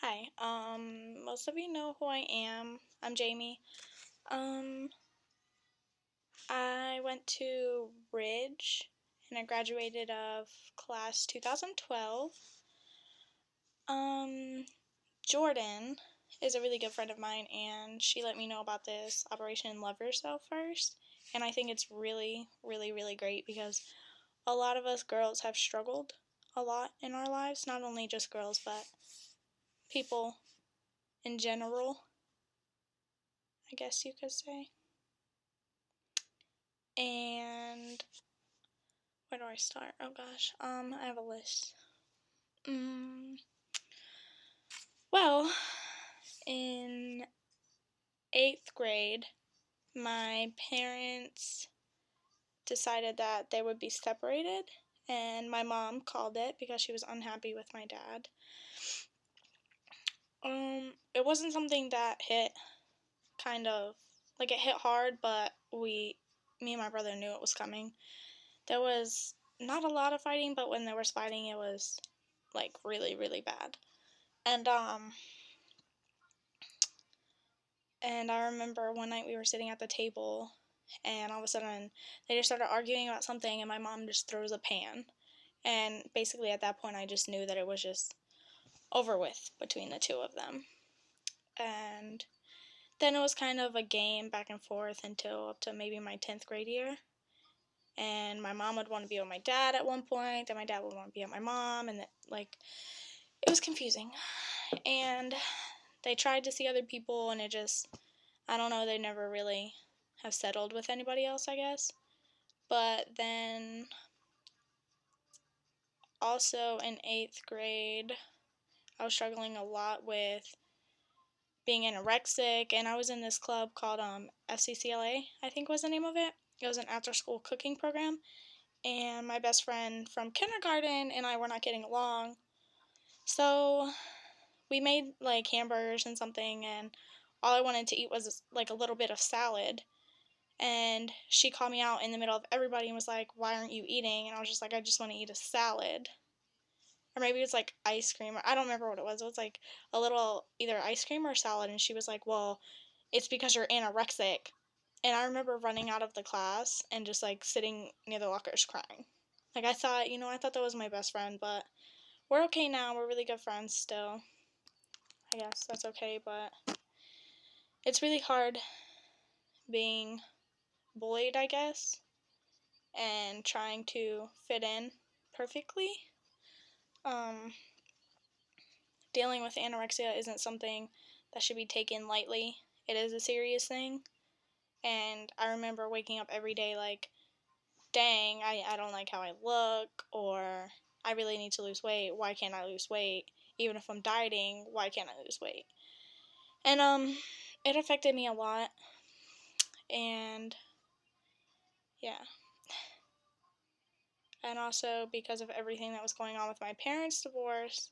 Hi, most of you know who I am. I'm Jamie. Um, I went to Ridge and I graduated of class 2012. Um, Jordan is a really good friend of mine and she let me know about this Operation Love Yourself first. And I think it's really, really, really great because a lot of us girls have struggled a lot in our lives. Not only just girls, but people in general, I guess you could say. And where do I start? Oh gosh, I have a list. Mm, well, in 8th grade, my parents decided that they would be separated, and my mom called it because she was unhappy with my dad. It wasn't something that hit kind of like it hit hard, but me and my brother knew it was coming. There was not a lot of fighting, but when there was fighting, it was like really, really bad. And I remember one night we were sitting at the table, and all of a sudden they just started arguing about something, and my mom just throws a pan. And basically at that point I just knew that it was just over with between the two of them. And then it was kind of a game back and forth until up to maybe my 10th grade year. And my mom would want to be with my dad at one point, and my dad would want to be with my mom, and it was confusing. And they tried to see other people, and it just, I don't know, they never really have settled with anybody else, I guess. But then also in 8th grade, I was struggling a lot with being anorexic, and I was in this club called FCCLA, I think was the name of it. It was an after school cooking program, and my best friend from kindergarten and I were not getting along. So we made like hamburgers and something, and all I wanted to eat was like a little bit of salad. And she called me out in the middle of everybody and was like, "Why aren't you eating?" And I was just like, "I just want to eat a salad." Or maybe it was like ice cream, or I don't remember what it was. It was like a little either ice cream or salad. And she was like, "Well, it's because you're anorexic." And I remember running out of the class and just like sitting near the lockers crying. Like I thought that was my best friend, but we're okay now. We're really good friends still. I guess that's okay, but it's really hard being bullied, I guess, and trying to fit in perfectly. Um, Dealing with anorexia isn't something that should be taken lightly. It is a serious thing. And I remember waking up every day like, dang, I don't like how I look, or I really need to lose weight. Why can't I lose weight? Even if I'm dieting, why can't I lose weight? And it affected me a lot. And yeah. And also because of everything that was going on with my parents' divorce,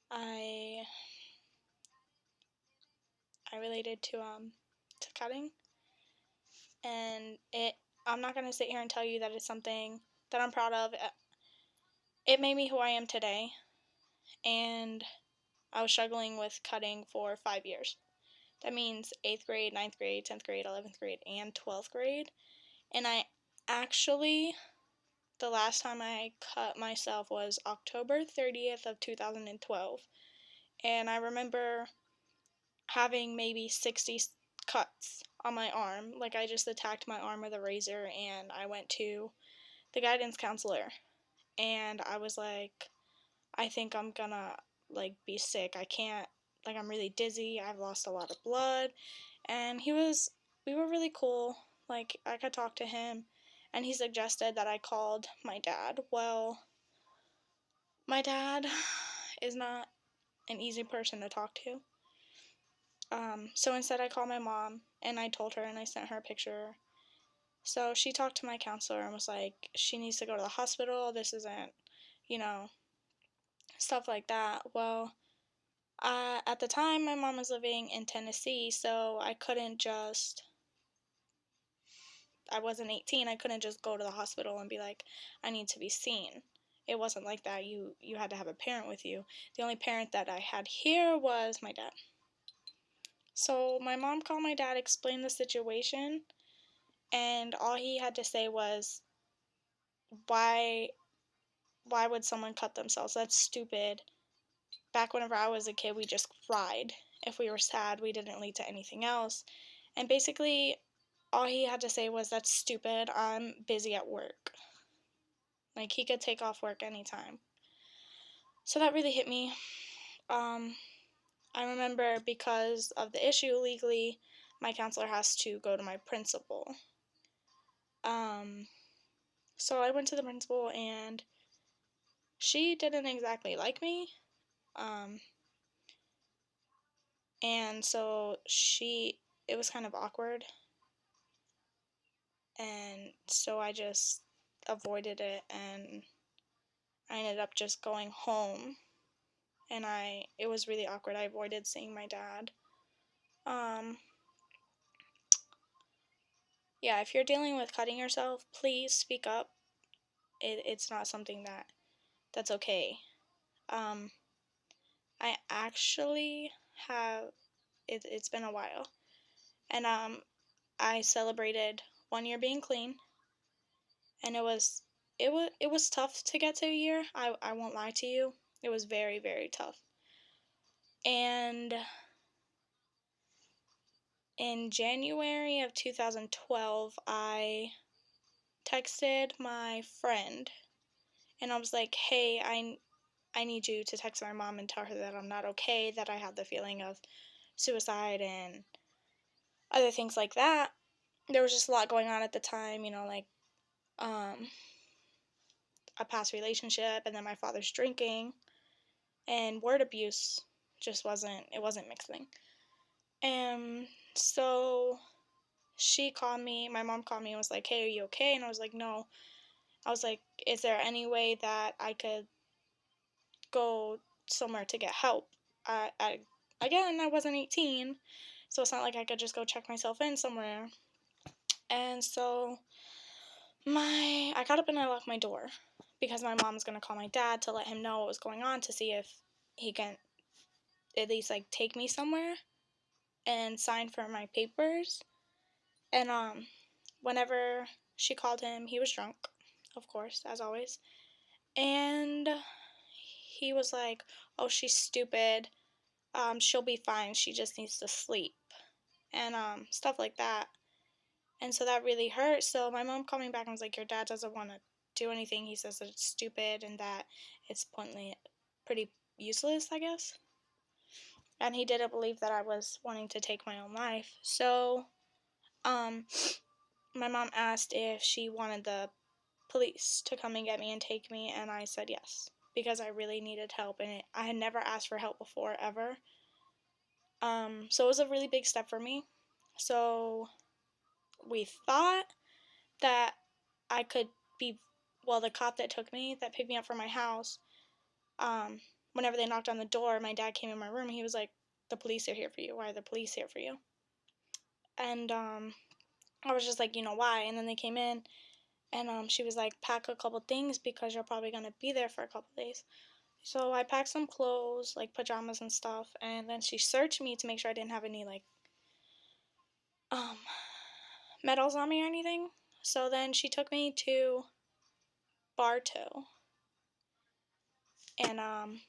I related to cutting, and I'm not gonna sit here and tell you that it's something that I'm proud of. It made me who I am today, and I was struggling with cutting for 5 years. That means 8th grade, 9th grade, 10th grade, 11th grade, and 12th grade. And I actually, the last time I cut myself was October 30th of 2012. And I remember having maybe 60 cuts on my arm. Like I just attacked my arm with a razor, and I went to the guidance counselor, and I was like, I think I'm gonna like be sick. I can't, like, I'm really dizzy. I've lost a lot of blood. And we were really cool. Like I could talk to him, and he suggested that I called my dad. Well, my dad is not an easy person to talk to. So instead I called my mom, and I told her, and I sent her a picture. So she talked to my counselor and was like, she needs to go to the hospital. This isn't, you know, stuff like that. Well, at the time, my mom was living in Tennessee, so I wasn't 18. I couldn't just go to the hospital and be like, I need to be seen. it wasn't like that. You had to have a parent with you. The only parent that I had here was my dad. So my mom called my dad, explained the situation, and all he had to say was, why would someone cut themselves? That's stupid. Back whenever I was a kid, we just cried. If we were sad, we didn't lead to anything else. And basically, all he had to say was, that's stupid. I'm busy at work. Like, he could take off work anytime. So that really hit me. I remember because of the issue legally, my counselor has to go to my principal. So I went to the principal, and she didn't exactly like me. And so it was kind of awkward. And so I just avoided it, and I ended up just going home. And it was really awkward. I avoided seeing my dad. Yeah, if you're dealing with cutting yourself, please speak up. It's not something that's okay. I actually have, it's been a while, and I celebrated 1 year being clean, and it was tough to get to a year. I won't lie to you. It was very, very tough. And in January of 2012, I texted my friend, and I was like, hey, I need you to text my mom and tell her that I'm not okay, that I have the feeling of suicide and other things like that. There was just a lot going on at the time, like a past relationship, and then my father's drinking, and word abuse just wasn't mixing. And so my mom called me and was like, hey, are you okay? And I was like, no. I was like, is there any way that I could go somewhere to get help? Again, I wasn't 18, so it's not like I could just go check myself in somewhere. And so I got up and I locked my door because my mom was going to call my dad to let him know what was going on, to see if he can at least take me somewhere and sign for my papers. And whenever she called him, he was drunk, of course, as always. And he was like, oh, she's stupid. She'll be fine. She just needs to sleep. And stuff like that. And so that really hurt. So my mom called me back and was like, your dad doesn't want to do anything. He says that it's stupid and that it's pretty useless, I guess. And he didn't believe that I was wanting to take my own life. So my mom asked if she wanted the police to come and get me and take me, and I said yes, because I really needed help, and I had never asked for help before, ever. So it was a really big step for me. So we thought that I could the cop that picked me up from my house, whenever they knocked on the door, my dad came in my room, and he was like, the police are here for you. Why are the police here for you? And I was just like, why? And then they came in, and she was like, pack a couple things because you're probably going to be there for a couple days. So I packed some clothes, like pajamas and stuff, and then she searched me to make sure I didn't have any, medals on me or anything. So then she took me to Bartow, and on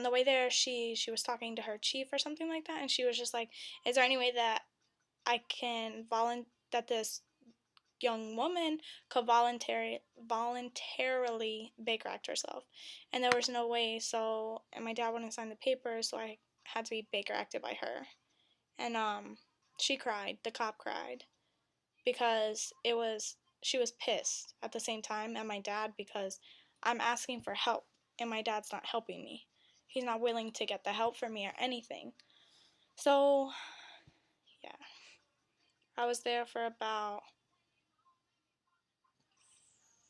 the way there, she was talking to her chief or something like that, and she was just like, is there any way that I can that this young woman could voluntarily Baker Act herself? And there was no way. And my dad wouldn't sign the papers, so I had to be Baker Acted by her. And she cried. The cop cried because she was pissed at the same time at my dad, because I'm asking for help and my dad's not helping me. He's not willing to get the help for me or anything. So yeah, I was there for about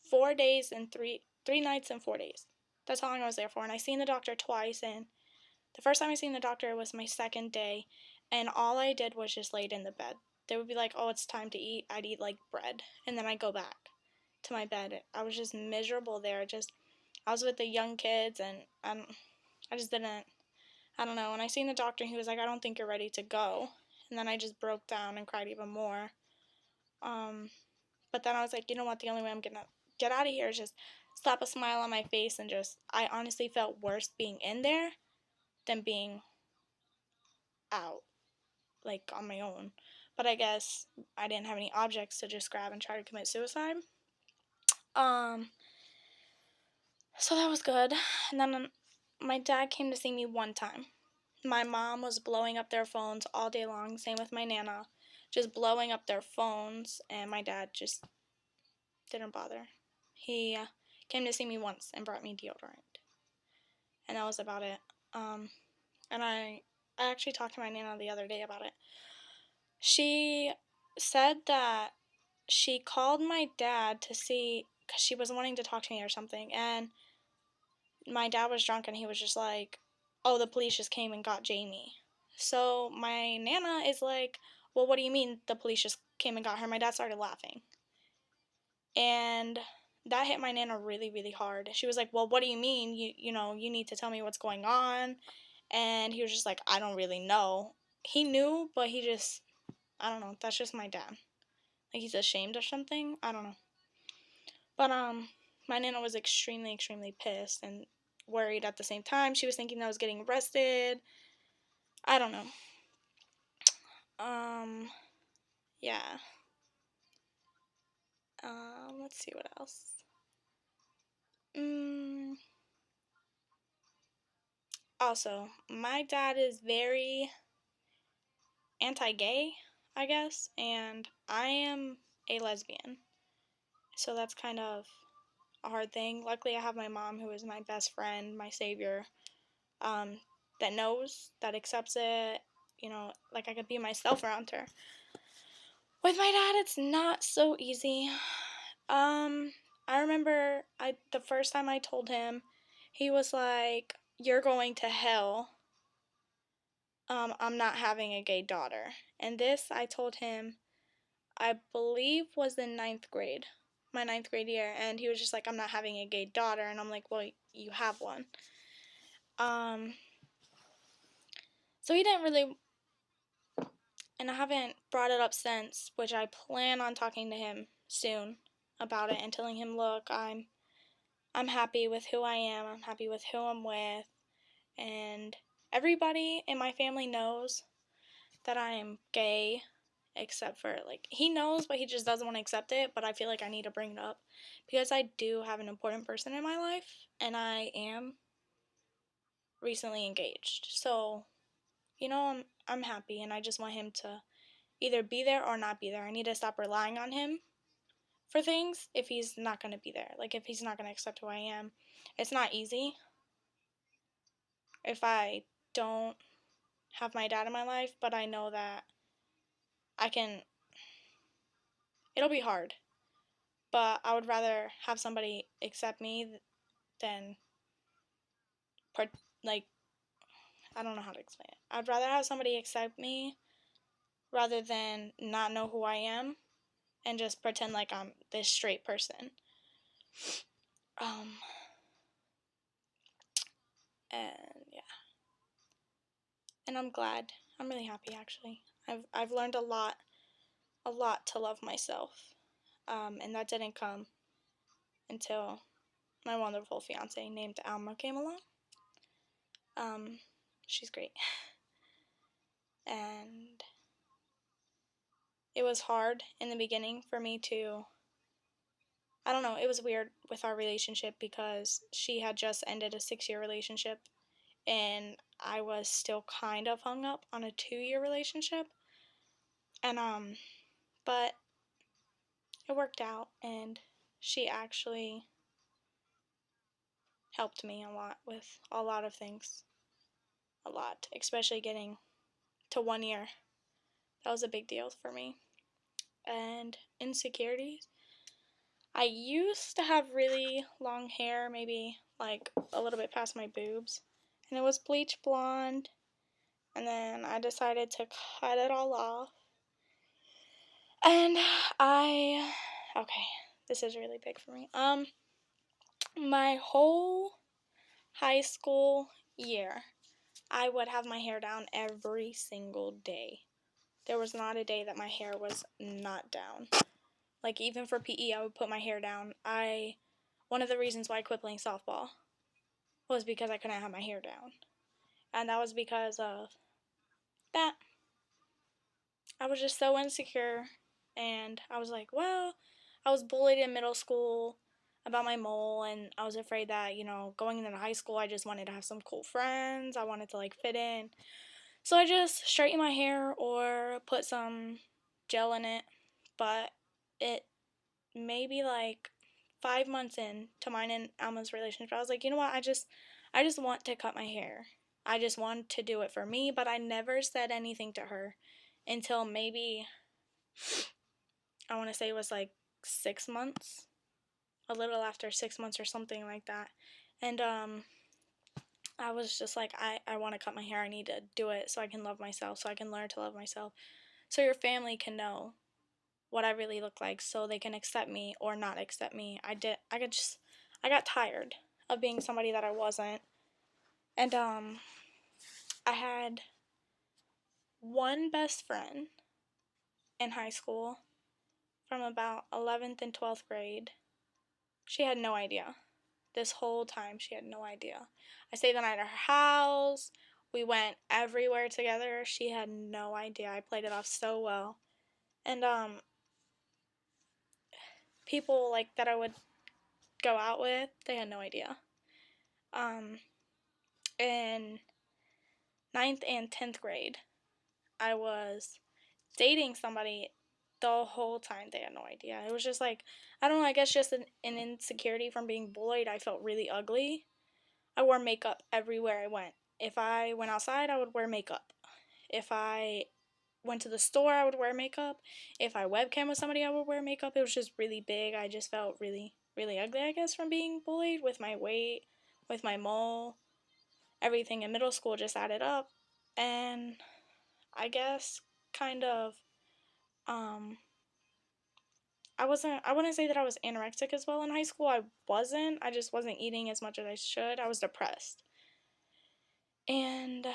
4 days and three nights and 4 days. That's how long I was there for. And I seen the doctor twice, and the first time I seen the doctor was my second day, and all I did was just laid in the bed. They would be like, oh, it's time to eat. I'd eat bread, and then I'd go back. to my bed. I was just miserable there. I was with the young kids, and I just didn't, I don't know. When I seen the doctor, he was like, I don't think you're ready to go. And then I just broke down and cried even more. But then I was like, you know what? The only way I'm gonna get out of here is just slap a smile on my face and just, I honestly felt worse being in there than being out, like on my own. But I guess I didn't have any objects to just grab and try to commit suicide. Um, so that was good. And then my dad came to see me one time. My mom was blowing up their phones all day long, same with my nana, just blowing up their phones, and my dad just didn't bother. He came to see me once and brought me deodorant, and that was about it. And I actually talked to my nana the other day about it. She said that she called my dad to see, because she was wanting to talk to me or something, and my dad was drunk and he was just like, oh, the police just came and got Jamie. So my nana is like, well, what do you mean the police just came and got her? My dad started laughing. And that hit my nana really, really hard. She was like, well, what do you mean? You need to tell me what's going on. And he was just like, I don't really know. He knew, but he just, I don't know. That's just my dad. Like he's ashamed or something. I don't know. But my nana was extremely, extremely pissed and worried at the same time. She was thinking that I was getting arrested. I don't know. Yeah. Let's see what else. Also, my dad is very anti-gay, I guess, and I am a lesbian. So that's kind of a hard thing. Luckily, I have my mom, who is my best friend, my savior, that knows, that accepts it. Like I could be myself around her. With my dad, it's not so easy. I remember the first time I told him, he was like, "You're going to hell. I'm not having a gay daughter." And this I told him, I believe was in ninth grade, my ninth grade year, and he was just like, "I'm not having a gay daughter," and I'm like, "Well, you have one." So he didn't really, and I haven't brought it up since, which I plan on talking to him soon about it and telling him, "Look, I'm happy with who I am. I'm happy with who I'm with, and everybody in my family knows that I am gay, except for, like, he knows, but he just doesn't want to accept it, but I feel like I need to bring it up, because I do have an important person in my life, and I am recently engaged, so, I'm happy, and I just want him to either be there or not be there. I need to stop relying on him for things if he's not going to be there, like, if he's not going to accept who I am. It's not easy if I don't have my dad in my life, but I know that I can, it'll be hard, but I would rather have somebody accept me than, like, I don't know how to explain it. I'd rather have somebody accept me rather than not know who I am and just pretend like I'm this straight person. And yeah. And I'm glad. I'm really happy, actually. I've learned a lot to love myself. And that didn't come until my wonderful fiance named Alma came along. She's great. And it was hard in the beginning for me to, I don't know, it was weird with our relationship because she had just ended a 6-year relationship and I was still kind of hung up on a 2-year relationship. And, but it worked out, and she actually helped me a lot with a lot of things. A lot, especially getting to 1 year. That was a big deal for me. And insecurities. I used to have really long hair, maybe like a little bit past my boobs, and it was bleach blonde, and then I decided to cut it all off. And okay, This is really big for me. My whole high school year, I would have my hair down every single day. There was not a day that my hair was not down. Like, even for PE, I would put my hair down. One of the reasons why I quit playing softball was because I couldn't have my hair down. And that was because of that. I was just so insecure. And I was like, well, I was bullied in middle school about my mole. And I was afraid that, going into high school, I just wanted to have some cool friends. I wanted to, fit in. So I just straightened my hair or put some gel in it. But it maybe 5 months in to mine and Alma's relationship, I was like, you know what, I just want to cut my hair. I just want to do it for me, but I never said anything to her until maybe, I want to say it was 6 months, a little after 6 months or something like that. And I was just like, I want to cut my hair. I need to do it so I can love myself, so I can learn to love myself, so your family can know what I really look like, so they can accept me or not accept me. I got tired of being somebody that I wasn't. And I had one best friend in high school from about 11th and 12th grade. She had no idea. This whole time, she had no idea. I stayed the night at her house. We went everywhere together. She had no idea. I played it off so well. And people that I would go out with, they had no idea. In 9th and 10th grade, I was dating somebody the whole time. They had no idea. It was just I don't know, I guess just an insecurity from being bullied. I felt really ugly. I wore makeup everywhere I went. If I went outside, I would wear makeup. If I went to the store, I would wear makeup. If I webcam with somebody, I would wear makeup. It was just really big. I just felt really, really ugly, I guess, from being bullied with my weight, with my mole. Everything in middle school just added up. And I guess kind of, I wouldn't say that I was anorexic as well in high school. I wasn't. I just wasn't eating as much as I should. I was depressed. And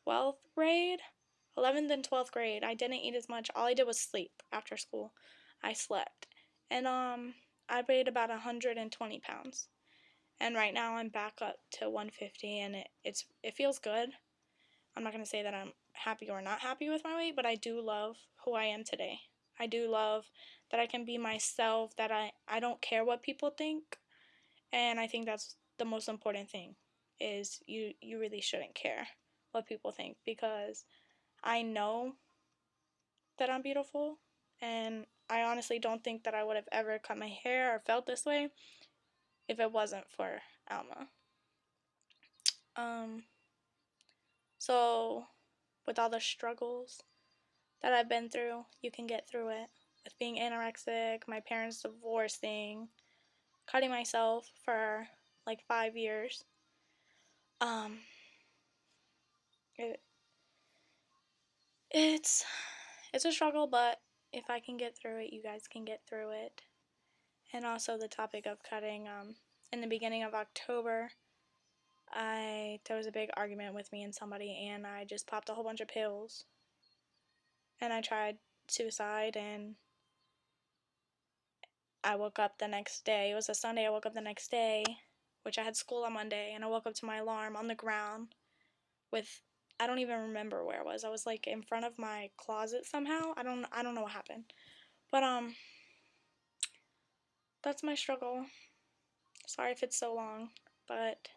12th grade, 11th and 12th grade, I didn't eat as much. All I did was sleep after school. I slept. And I weighed about 120 pounds. And right now I'm back up to 150, and it feels good. I'm not going to say that I'm happy or not happy with my weight, but I do love who I am today. I do love that I can be myself, that I don't care what people think. And I think that's the most important thing, is you really shouldn't care what people think, because I know that I'm beautiful, and I honestly don't think that I would have ever cut my hair or felt this way if it wasn't for Alma. So with all the struggles that I've been through, you can get through it. With being anorexic, my parents divorcing, cutting myself for 5 years. It, it's a struggle, but if I can get through it, you guys can get through it. And also the topic of cutting, in the beginning of October, there was a big argument with me and somebody, and I just popped a whole bunch of pills. And I tried suicide, and I woke up the next day. It was a Sunday. I woke up the next day, which I had school on Monday, and I woke up to my alarm on the ground with, I don't even remember where it was. I was in front of my closet somehow. I don't know what happened. But that's my struggle. Sorry if it's so long, but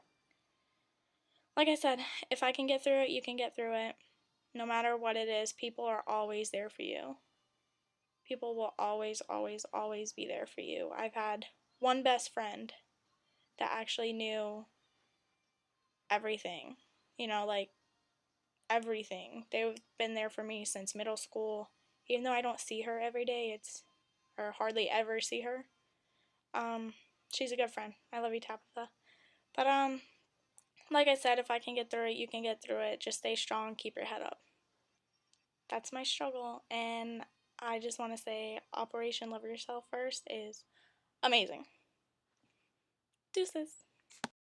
like I said, if I can get through it, you can get through it. No matter what it is, people are always there for you. People will always, always, always be there for you. I've had one best friend that actually knew everything. Everything. They've been there for me since middle school. Even though I don't see her every day, or hardly ever see her. She's a good friend. I love you, Tabitha. But like I said, if I can get through it, you can get through it. Just stay strong, keep your head up. That's my struggle, and I just want to say Operation Love Yourself First is amazing. Deuces.